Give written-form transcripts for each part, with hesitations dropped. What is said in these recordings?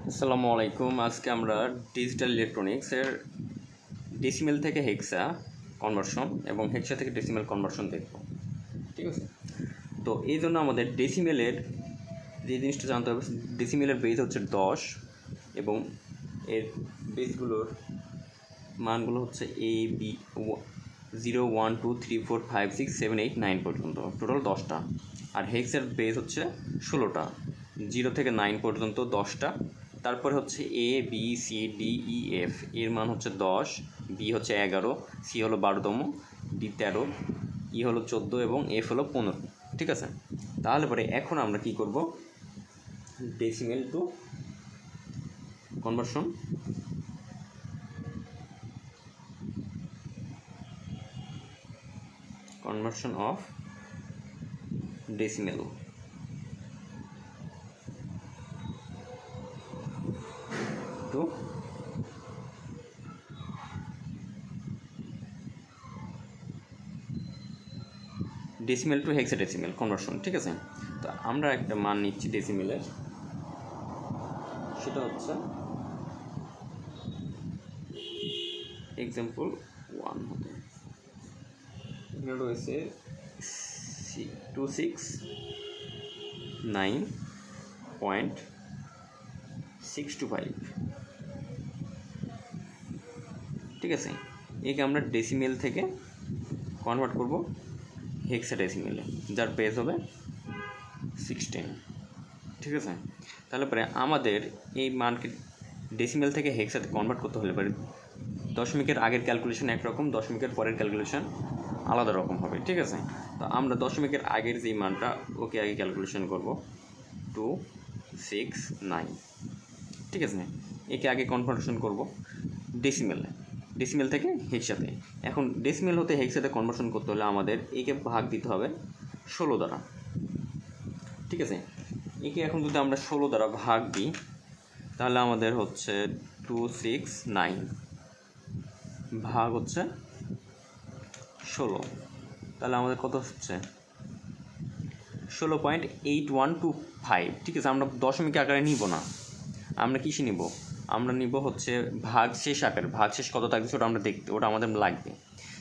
আসসালামু আলাইকুম। আজকে আমরা ডিজিটাল ইলেকট্রনিক্সের ডেসিমেল থেকে হেক্সা কনভার্সন এবং হেক্সা থেকে ডেসিমেল কনভার্সন দেখব। ঠিক আছে, তো এই জন্য আমাদের ডেসিমেলের যে জিনিসটা জানতে হবে, ডেসিমেলের বেস হচ্ছে 10 এবং এর বেসগুলোর মানগুলো হচ্ছে এ বি 0 1 2 3 4 5 6 7 8 9 পর্যন্ত, টোটাল 10টা। আর হেক্সের বেস হচ্ছে 16টা, 0 থেকে 9 পর্যন্ত 10টা। তারপরে হচ্ছে A B C D E F, এর মান হচ্ছে 10, বি হচ্ছে 11, সি হলো 12তম, ডি 13, ই হলো 14 এবং এফ হলো 15। ঠিক আছে, তাহলে পরে এখন আমরা কি করব, decimal two conversion of decimal to decimal two hexadecimal conversion. ঠিক আছে, তো আমরা একটা মান নিচ্ছি ডেসিমেলের, সেটা হচ্ছে এক্সাম্পল 1 হতে এখানে রয়েছে 269.625। ঠিক আছে, একে আমরা ডেসিমেল থেকে কনভার্ট করব হেক্সাডেসিমেলে, যার বেস হবে 16। ঠিক আছে, তাহলে পরে আমাদের এই মানকে ডেসিমেল থেকে হেক্সাতে কনভার্ট করতে হলে পরে দশমিকের আগের ক্যালকুলেশন একরকম, দশমিকের পরের ক্যালকুলেশন আলাদা রকম হবে। ঠিক আছে, তো আমরা দশমিকের আগের যেই মানটা ওকে আগে ক্যালকুলেশন করব 269। ঠিক আছে, একে আগে কনভার্সন করব ডেসিমেল থেকে হেক্সাতে। এখন ডেসিমেল হতে হেক্সাতে কনভার্সন করতে হলে আমাদের একে ভাগ দিতে হবে 16 দ্বারা। ঠিক আছে, একে এখন যদি আমরা 16 দ্বারা ভাগ দিই তাহলে আমাদের হচ্ছে 269 ভাগ হচ্ছে 16, তাহলে আমাদের কত হচ্ছে 16.8125। ঠিক আছে, আমরা দশমিক আকারে নিব না, আমরা কিসে নিব, আমরা নিব হচ্ছে ভাগ শেষ আকারে। ভাগ শেষ কত থাকবে ওটা আমরা দেখতে, ওটা আমাদের লাগবে।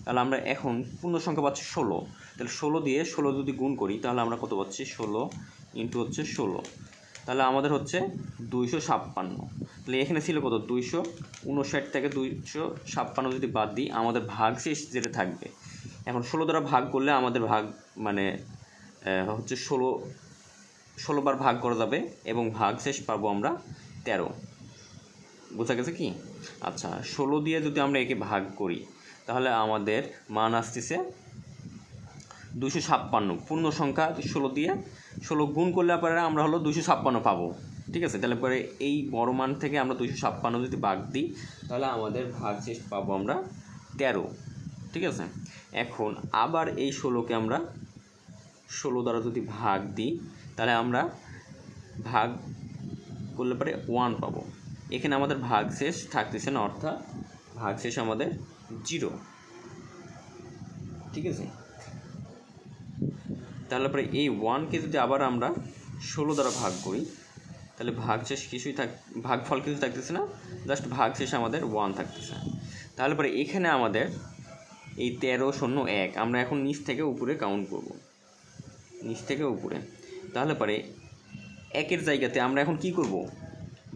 তাহলে আমরা এখন পূর্ণ সংখ্যা পাচ্ছি 16, তাহলে 16 দিয়ে 16 যদি গুণ করি তাহলে আমরা কত পাচ্ছি 16 ইন্টু হচ্ছে 16, তাহলে আমাদের হচ্ছে 256। তাহলে এখানে ছিল কত 259 থেকে 256 যদি বাদ দিই আমাদের ভাগ শেষ যেটা থাকবে। এখন 16 দ্বারা ভাগ করলে আমাদের ভাগ মানে হচ্ছে 16 বার ভাগ করা যাবে এবং ভাগ শেষ পাবো আমরা 13। বোঝা গেছে কি? আচ্ছা, 16 দিয়ে যদি আমরা একে ভাগ করি তাহলে আমাদের মান আসতেছে 256। পূর্ণ সংখ্যা 16 দিয়ে 16 গুণ করলে পরে আমরা হলো 256 পাবো। ঠিক আছে, তাহলে পরে এই বড় মান থেকে আমরা 256 যদি ভাগ দিই তাহলে আমাদের ভাগ শেষ পাবো আমরা 13। ঠিক আছে, এখন আবার এই 16কে আমরা 16 দ্বারা যদি ভাগ দিই তাহলে আমরা ভাগ করলে পরে 1 পাবো। এখানে আমাদের ভাগ শেষ থাকতেছে না, অর্থাৎ ভাগ শেষ আমাদের 0। ঠিক আছে, তাহলে পরে এই 1কে যদি আবার আমরা 16 দ্বারা ভাগ করি তাহলে ভাগ শেষ কিছুই ভাগফল কিছু থাকতেছে না, জাস্ট ভাগ শেষ আমাদের 1 থাকতেছে। তাহলে পরে এখানে আমাদের এই 1301 আমরা এখন নিচ থেকে উপরে কাউন্ট করব, নিচ থেকে উপরে। তাহলে পরে একের জায়গাতে আমরা এখন কি করব,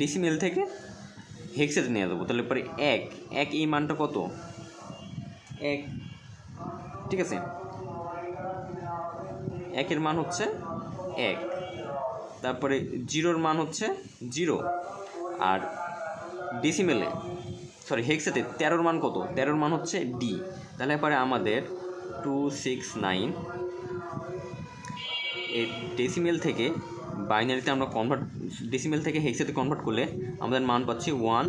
ডেসিমেল থেকে হেক্সাতে নিয়ে যাবো। তাহলে পরে এক এই মানটা কত 1। ঠিক আছে, একের মান হচ্ছে 1, তারপরে 0-র মান হচ্ছে 0, আর ডেসিমেলে হেক্সাতে 13-র মান কত, 13-র মান হচ্ছে ডি। তাহলে পরে আমাদের 269 এই ডেসিমেল থেকে বাইনারিতে আমরা ডেসিমেল থেকে হেক্সাতে কনভার্ট করলে আমাদের মান পাচ্ছি 1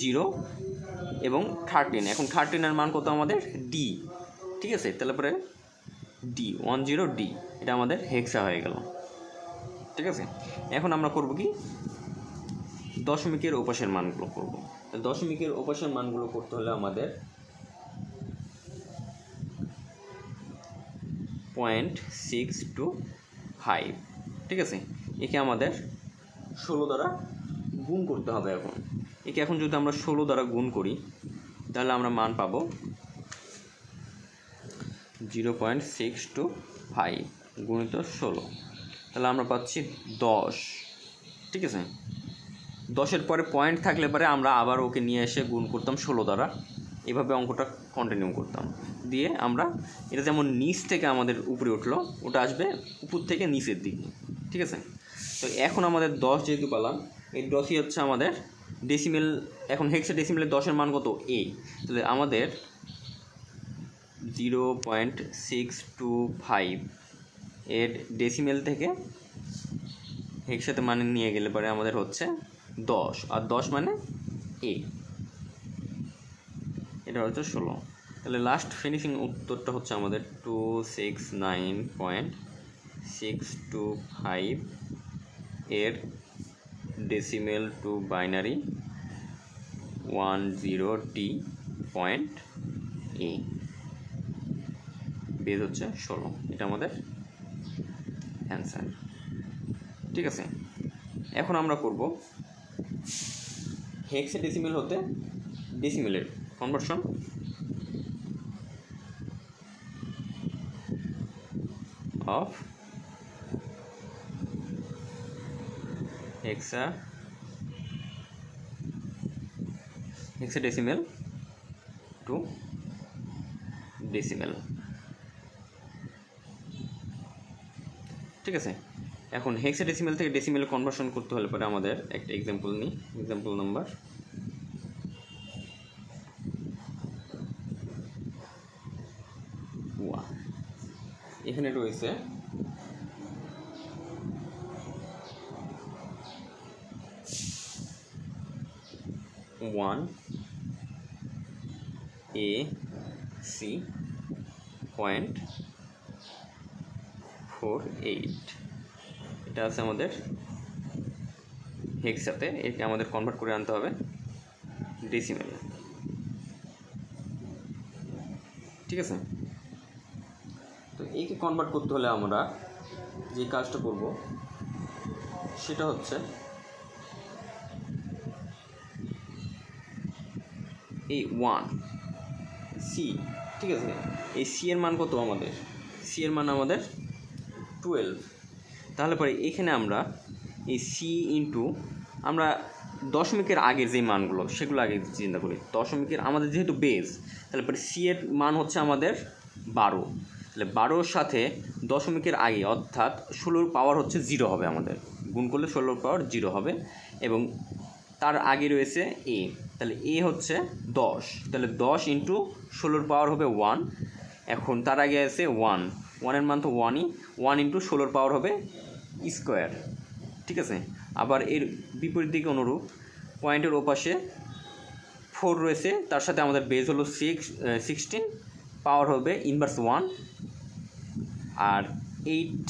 0 এবং 13। এখন 13-এর মান কত আমাদের ডি। ঠিক আছে, তাহলে পরে ডি 10 ডি, এটা আমাদের হেক্সা হয়ে গেল। ঠিক আছে, এখন আমরা করব কি, দশমিকের ওপাশের মানগুলো করব। দশমিকের ওপাশের মানগুলো করতে হলে আমাদের 0.625। ঠিক আছে, একে আমাদের 16 দ্বারা গুণ করতে হবে। একে এখন যদি আমরা 16 দ্বারা গুণ করি তাহলে আমরা মান পাবো 0.625 গুণিত 16, তাহলে আমরা পাচ্ছি 10। ঠিক আছে, 10-এর পরে পয়েন্ট থাকলে পরে আমরা আবার ওকে নিয়ে এসে গুণ করতাম 16 দ্বারা, এভাবে অঙ্কটা কন্টিনিউ করতাম। দিয়ে আমরা এটা যেমন নিচ থেকে আমাদের উপরে উঠলো, ওটা আসবে উপর থেকে নিচের দিকে। ঠিক আছে, তো এখন আমাদের 10 যেহেতু পেলাম, এই 10ই হচ্ছে আমাদের ডেসিমেল। এখন হেক্সাডেসিমেলের 10-এর মান কত? a। তাহলে আমাদের 0.625 এর ডেসিমেল থেকে হেক্সাতে মানে নিয়ে গেলে পরে আমাদের হচ্ছে 10, আর 10 মানে a, এটা হচ্ছে 16। তাহলে লাস্ট ফিনিশিং উত্তরটা হচ্ছে আমাদের 269.625 এর decimal two binary 10D.A, base হচ্ছে 16। এটা আমাদের অ্যান্সার। ঠিক আছে, এখন আমরা করব হেক্সাডেসিমেল হতে ডেসিমেলের conversion. Of hexadecimal to decimal. ঠিক আছে, এখন হেক্সাডেসিমেল থেকে ডেসিমেল কনভার্সন করতে হলে পরে আমাদের একটা এক্সাম্পল নিই। Example number 1। এখানে রয়েছে 1AC.48, এটা আছে আমাদের হেক্সাতে। একে আমাদের কনভার্ট করে আনতে হবে ডেসিমেলে। ঠিক আছে, তো একে কনভার্ট করতে হলে আমরা যে কাজটা করব সেটা হচ্ছে এই 1C। ঠিক আছে, এই সি এর মান কত আমাদের? সি এর মান আমাদের 12। তাহলে পরে এখানে আমরা এই সি ইন্টু আমরা দশমিকের আগের যে মানগুলো সেগুলো আগে চিন্তা করি। দশমিকের আমাদের যেহেতু বেস, তাহলে পরে সি এর মান হচ্ছে আমাদের 12। তাহলে 12-র সাথে দশমিকের আগে অর্থাৎ 16-র পাওয়ার হচ্ছে 0 হবে, আমাদের গুণ করলে 16-র পাওয়ার 0 হবে। এবং তার আগে রয়েছে এ, তাহলে এ হচ্ছে 10, তাহলে 10 ইন্টু 16-র পাওয়ার হবে 1। এখন তার আগে আছে 1-এর মান তো 1ই, 1 ইন্টু 16-র পাওয়ার হবে স্কোয়ার। ঠিক আছে, আবার এর বিপরীত দিকে অনুরূপ পয়েন্টের ওপাশে 4 রয়েছে, তার সাথে আমাদের বেস হলো 16, পাওয়ার হবে ইনভার্স 1, আর 8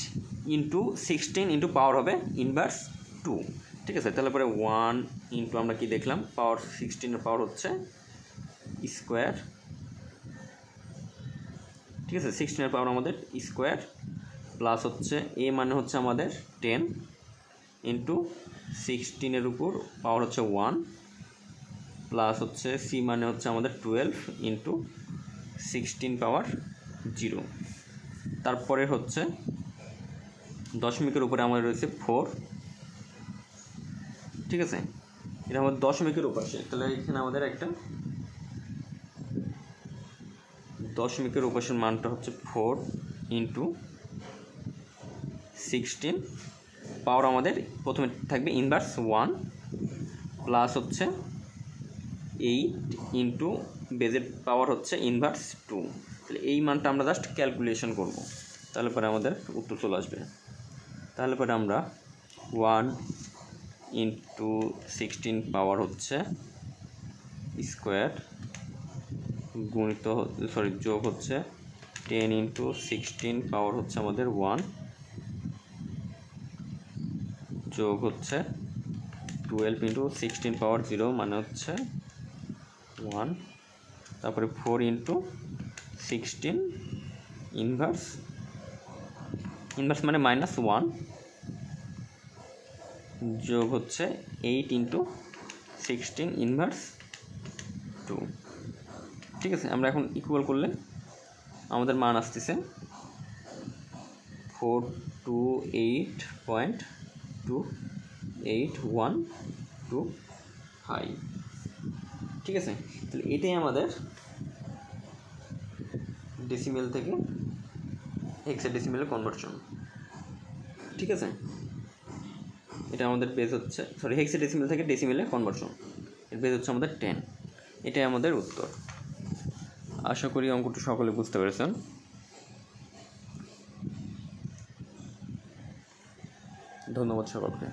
ইন্টু 16 ইন্টু পাওয়ার হবে ইনভার্স 2। ঠিক আছে, তাহলে পরে 1 ইন্টু আমরা কি দেখলাম, পাওয়ার 16-এর পাওয়ার হচ্ছে স্কোয়ার। ঠিক আছে, 16-এর পাওয়ার আমাদের স্কোয়ার, প্লাস হচ্ছে এ মানে হচ্ছে আমাদের 10 ইন্টু 16-এর উপর পাওয়ার হচ্ছে 1, প্লাস হচ্ছে সি মানে হচ্ছে আমাদের 12 ইন্টু 16 পাওয়ার 0। তারপরে হচ্ছে দশমিকের উপরে আমাদের রয়েছে 4। ঠিক আছে, এটা আমাদের দশমিকের ওপাশে, তাহলে এখানে আমাদের একটা দশমিকের ওপাশের মানটা হচ্ছে 4 ইন্টু 16, পাওয়ার আমাদের প্রথমে থাকবে ইনভার্স 1, প্লাস হচ্ছে 8 ইন্টু বেজের পাওয়ার হচ্ছে ইনভার্স 2। তাহলে এই মানটা আমরা জাস্ট ক্যালকুলেশন করব, তাহলে পরে আমাদের উত্তর চলে আসবে। তাহলে পরে আমরা 1 ইন্টু 16 পাওয়ার হচ্ছে স্কোয়ার গুণিত যোগ হচ্ছে 10 ইন্টু 16 পাওয়ার হচ্ছে আমাদের 1, যোগ হচ্ছে 12 ইন্টু 16 পাওয়ার 0 মানে হচ্ছে 1, তারপরে 4 ইন্টু 16 ইনভার্স মানে -1, যোগ হচ্ছে 8 ইন্টু 16 ইনভার্স 2। ঠিক আছে, আমরা এখন ইকুয়াল করলে আমাদের মান আসতেছে 428.28125। ঠিক আছে, তাহলে এটাই আমাদের ডেসিমেল থেকে হেক্সাডেসিমেলে কনভার্সন। ঠিক আছে, এটা আমাদের বেস হচ্ছে, সরি, হেক্সাডেসিমেল থেকে ডেসিমেলে কনভার্সন, এর বেস হচ্ছে আমাদের 10। এটাই আমাদের উত্তর। আশা করি অঙ্কটি সকলে বুঝতে পেরেছেন। ধন্যবাদ সকলকে।